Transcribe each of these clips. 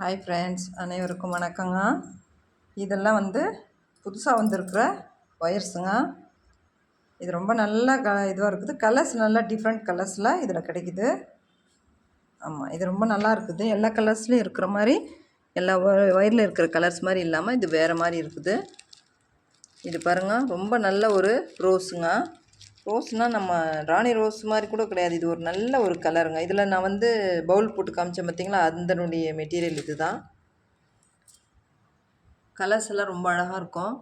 Hi friends, அனைவருக்கும் வணக்கங்க. இதெல்லாம் வந்து புதுசாக வந்திருக்கிற ஒயர்ஸுங்க. இது ரொம்ப நல்ல இதுவாக இருக்குது. கலர்ஸ் நல்லா டிஃப்ரெண்ட் கலர்ஸில் இதில் கிடைக்குது. ஆமாம், இது ரொம்ப நல்லா இருக்குது. எல்லா கலர்ஸ்லேயும் இருக்கிற மாதிரி, எல்லா ஒயரில் இருக்கிற கலர்ஸ் மாதிரி இல்லாமல் இது வேறு மாதிரி இருக்குது. இது பாருங்கள், ரொம்ப நல்ல ஒரு ரோஸுங்க. ரோஸ்னால் நம்ம ராணி ரோஸ் மாதிரி கூட கிடையாது. இது ஒரு நல்ல ஒரு கலருங்க. இதில் நான் வந்து பவுல் போட்டு காமிச்சேன் பார்த்தீங்களா, அதனுடைய மெட்டீரியல் இது தான். கலர்ஸ் எல்லாம் ரொம்ப அழகாக இருக்கும்.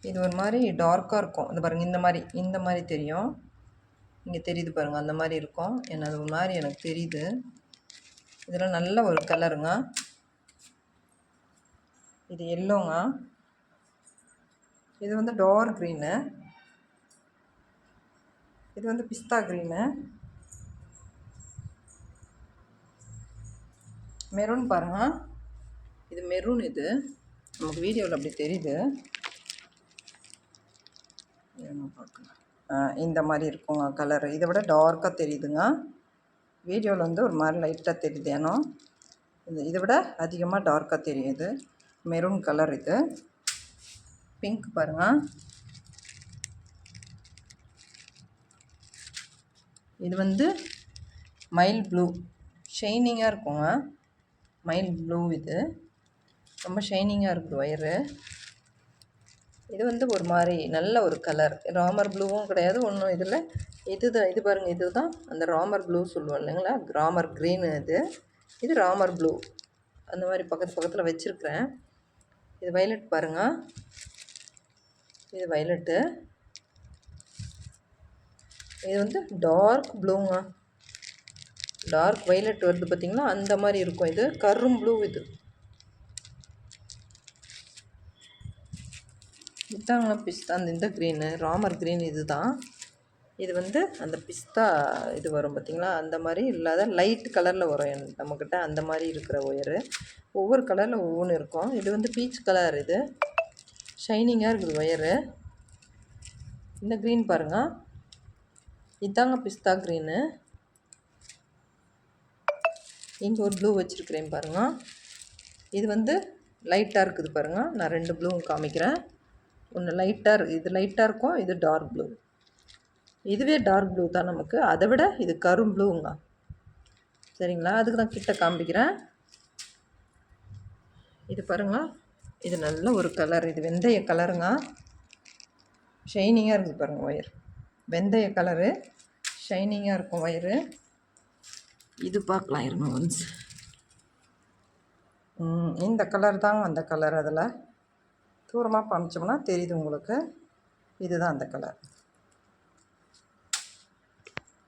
இது ஒரு மாதிரி டார்க்காக இருக்கும். இது பாருங்கள், இந்த மாதிரி தெரியும். இங்கே தெரியுது பாருங்கள், அந்த மாதிரி இருக்கும். அது ஒரு மாதிரி எனக்கு தெரியுது. இதெல்லாம் நல்ல ஒரு கலருங்க. இது எல்லோங்க. இது வந்து டார்க் க்ரீனு. இது வந்து பிஸ்தா க்ரீனு. மெரூன் பாருங்கள், இது மெரூன். இது நமக்கு வீடியோவில் அப்படி தெரியுது. இந்த மாதிரி இருக்குங்க கலரு. இதை விட டார்க்காக தெரியுதுங்க. வீடியோவில் வந்து ஒரு மாதிரி லைட்டாக தெரியுது. ஏன்னா இதை விட அதிகமாக டார்க்காக தெரியுது. Maroon colour. இது பிங்க் பாருங்கள். இது வந்து மைல் ப்ளூ, ஷைனிங்காக இருக்குங்க. மைல் ப்ளூ இது ரொம்ப ஷைனிங்காக இருக்குது ஒயரு. இது வந்து ஒரு மாதிரி நல்ல ஒரு கலர். ராமர் ப்ளூவும் கிடையாது ஒன்றும் இதில். இது பாருங்கள், இது தான் அந்த ராமர் ப்ளூ சொல்லுவோம் இல்லைங்களா, ராமர் க்ரீனு. இது ராமர் ப்ளூ. அந்த மாதிரி பக்கத்தில் வச்சுருக்கிறேன். இது வைலட் பாருங்கள், இது வைலட்டு. இது வந்து டார்க் ப்ளூங்க. டார்க் வைலட் வருது பார்த்திங்களா, அந்த மாதிரி இருக்கும். இது கரும் ப்ளூ. இதுதாங்க பிஸ்தா. இந்த க்ரீனு ராமர் க்ரீன். இது தான். இது வந்து அந்த பிஸ்தா இது வரும் பார்த்திங்களா, அந்த மாதிரி இல்லாத லைட் கலரில் வரும் நம்மக்கிட்ட. அந்த மாதிரி இருக்கிற ஒயரு ஒவ்வொரு கலரில் ஒவ்வொன்று இருக்கும். இது வந்து பீச் கலர். இது ஷைனிங்காக இருக்குது ஒயரு. இந்த க்ரீன் பாருங்கள், இதுதாங்க பிஸ்தா க்ரீனு. இங்கே ஒரு ப்ளூ வச்சுருக்கிறேன் பாருங்கள். இது வந்து லைட்டாக இருக்குது பாருங்கள். நான் 2 ப்ளூவும் காமிக்கிறேன். ஒன்று லைட்டாக இது லைட்டாக இருக்கும், இது டார்க் ப்ளூ. இதுவே டார்க் ப்ளூ தான் நமக்கு. அதை விட இது கரும் ப்ளூங்க. சரிங்களா, அதுக்கு தான் கிட்ட காமிக்கிறேன். இது பாருங்கள், இது நல்ல ஒரு கலர். இது வெந்தய கலருங்க. ஷைனிங்காக இருக்குது பாருங்கள் ஒயர். வெந்தய கலரு, ஷைனிங்காக இருக்கும் ஒயரு. இது பார்க்கலாம் இருங்க ஒன்ஸ். இந்த கலர் தாங்க அந்த கலர். அதில் தூரமாக காமிச்சோம்னா தெரியுது உங்களுக்கு. இதுதான் அந்த கலர்.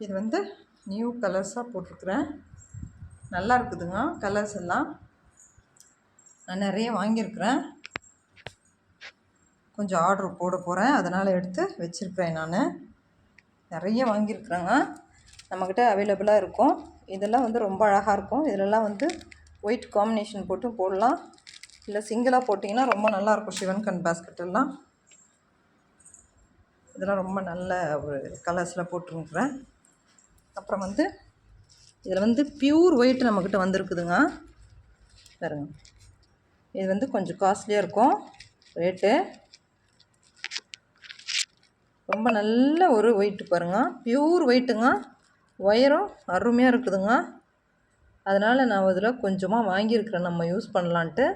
இது வந்து நியூ கலர்ஸாக போட்டிருக்கிறேன். நல்லா இருக்குதுங்க கலர்ஸ் எல்லாம். நான் நிறைய வாங்கியிருக்கிறேன். கொஞ்சம் ஆர்டர் போட போகிறேன், அதனால் எடுத்து வச்சுருக்கிறேன். நான் நிறைய வாங்கியிருக்கிறேங்க. நம்மக்கிட்ட அவைலபிளாக இருக்கும். இதெல்லாம் வந்து ரொம்ப அழகாக இருக்கும். இதிலெல்லாம் வந்து ஒயிட் காம்பினேஷன் போட்டு போடலாம், இல்லை சிங்கிளாக போட்டிங்கன்னா ரொம்ப நல்லாயிருக்கும். சிவன் கண் பாஸ்கெட்டெல்லாம் இதெல்லாம் ரொம்ப நல்ல ஒரு கலர்ஸில் போட்டுருக்குறேன். அப்புறம் வந்து இதில் வந்து பியூர் ஒயிட் நம்மக்கிட்ட வந்திருக்குதுங்க பாருங்க. இது வந்து கொஞ்சம் காஸ்ட்லியாக இருக்கும் ரேட்டு. ரொம்ப நல்ல ஒரு ஒயிட்டு பாருங்கள், பியூர் ஒயிட்டுங்க. ஒயரும் அருமையாக இருக்குதுங்க. அதனால் நான் இதில் கொஞ்சமாக வாங்கியிருக்கிறேன், நம்ம யூஸ் பண்ணலான்ட்டு.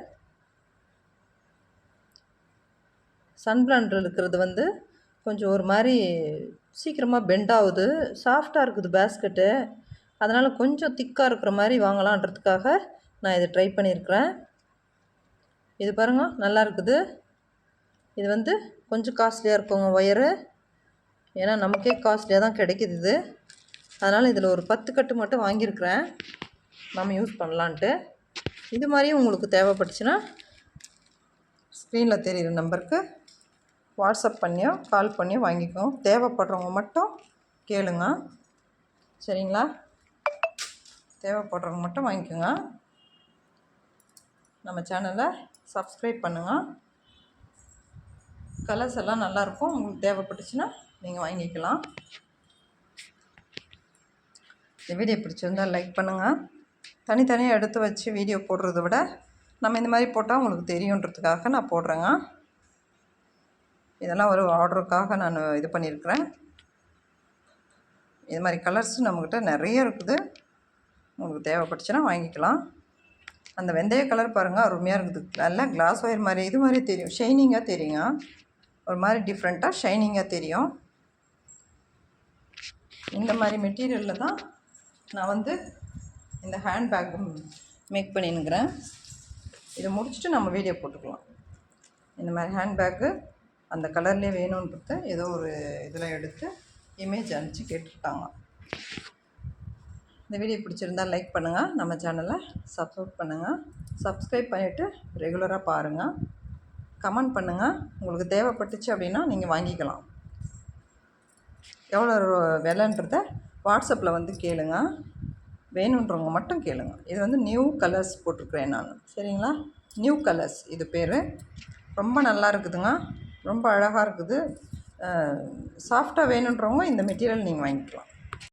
சன்பிளான்டில் இருக்கிறது வந்து கொஞ்சம் ஒரு மாதிரி சீக்கிரமாக பெண்ட் ஆகுது. சாஃப்டாக இருக்குது பேஸ்கெட்டு. அதனால் கொஞ்சம் திக்காக இருக்கிற மாதிரி வாங்கலான்றதுக்காக நான் இதை ட்ரை பண்ணியிருக்கிறேன். இது பாருங்கள், நல்லா இருக்குது. இது வந்து கொஞ்சம் காஸ்ட்லியாக இருக்குங்க ஒயரு. ஏன்னா நமக்கே காஸ்ட்லியாக தான் கிடைக்கிது இது. அதனால் இதில் ஒரு 10 கட்டு மட்டும் வாங்கியிருக்கிறேன், நம்ம யூஸ் பண்ணலான்ட்டு. இது மாதிரியும் உங்களுக்கு தேவைப்பட்டுச்சுன்னா ஸ்க்ரீனில் தெரிகிற நம்பருக்கு வாட்ஸ்அப் பண்ணியோ கால் பண்ணியோ வாங்கிக்கோங்க. தேவைப்படுறவங்க மட்டும் கேளுங்க, சரிங்களா? தேவைப்படுறவங்க மட்டும் வாங்கிக்கோங்க. நம்ம சேனலை சப்ஸ்கிரைப் பண்ணுங்கள். கலர்ஸ் எல்லாம் நல்லாயிருக்கும். உங்களுக்கு தேவைப்பட்டுச்சுன்னா நீங்கள் வாங்கிக்கலாம். இந்த வீடியோ பிடிச்சிருந்தால் லைக் பண்ணுங்கள். தனித்தனியாக எடுத்து வச்சு வீடியோ போடுறத விட நம்ம இந்த மாதிரி போட்டால் உங்களுக்கு தெரியுன்றதுக்காக நான் போடுறேங்க. இதெல்லாம் ஒரு ஆர்டருக்காக நான் இது பண்ணியிருக்கிறேன். இது மாதிரி கலர்ஸ் நம்மக்கிட்ட நிறைய இருக்குது. உங்களுக்கு தேவைப்பட்டுச்சுன்னா வாங்கிக்கலாம். அந்த வெந்தய கலர் பாருங்கள், அருமையாக இருக்குது. நல்லா கிளாஸ் ஒயர் மாதிரி இது மாதிரி தெரியும், ஷைனிங்காக தெரியுங்க. ஒரு மாதிரி டிஃப்ரெண்ட்டாக ஷைனிங்காக தெரியும். இந்த மாதிரி மெட்டீரியலில் தான் நான் வந்து இந்த ஹேண்ட்பேக் மேக் பண்ணின்னுக்கிறேன். இதை முடிச்சுட்டு நம்ம வீடியோ போட்டுக்கலாம். இந்த மாதிரி ஹேண்ட்பேக்கு அந்த கலர்லேயே வேணுன்றது ஏதோ ஒரு இதில் எடுத்து இமேஜ் அனுப்பிச்சு கேட்டுருக்காங்க. இந்த வீடியோ பிடிச்சிருந்தால் லைக் பண்ணுங்கள். நம்ம சேனலை சப்ஸ்கிரைப் பண்ணுங்கள். சப்ஸ்கிரைப் பண்ணிவிட்டு ரெகுலராக பாருங்கள். கமெண்ட் பண்ணுங்கள். உங்களுக்கு தேவைப்பட்டுச்சு அப்படின்னா நீங்கள் வாங்கிக்கலாம். எவ்வளோ விலைன்றத வாட்ஸ்அப்பில் வந்து கேளுங்க. வேணுன்றவங்க மட்டும் கேளுங்க. இது வந்து நியூ கலர்ஸ் போட்டிருக்கிறேன் நான். சரிங்களா? நியூ கலர்ஸ் இது பேர். ரொம்ப நல்லா இருக்குதுங்க. ரொம்ப அழகாக இருக்குது. சாஃப்டாக வேணுன்றவங்க இந்த மெட்டீரியல் நீங்கள் வாங்கிக்கலாம்.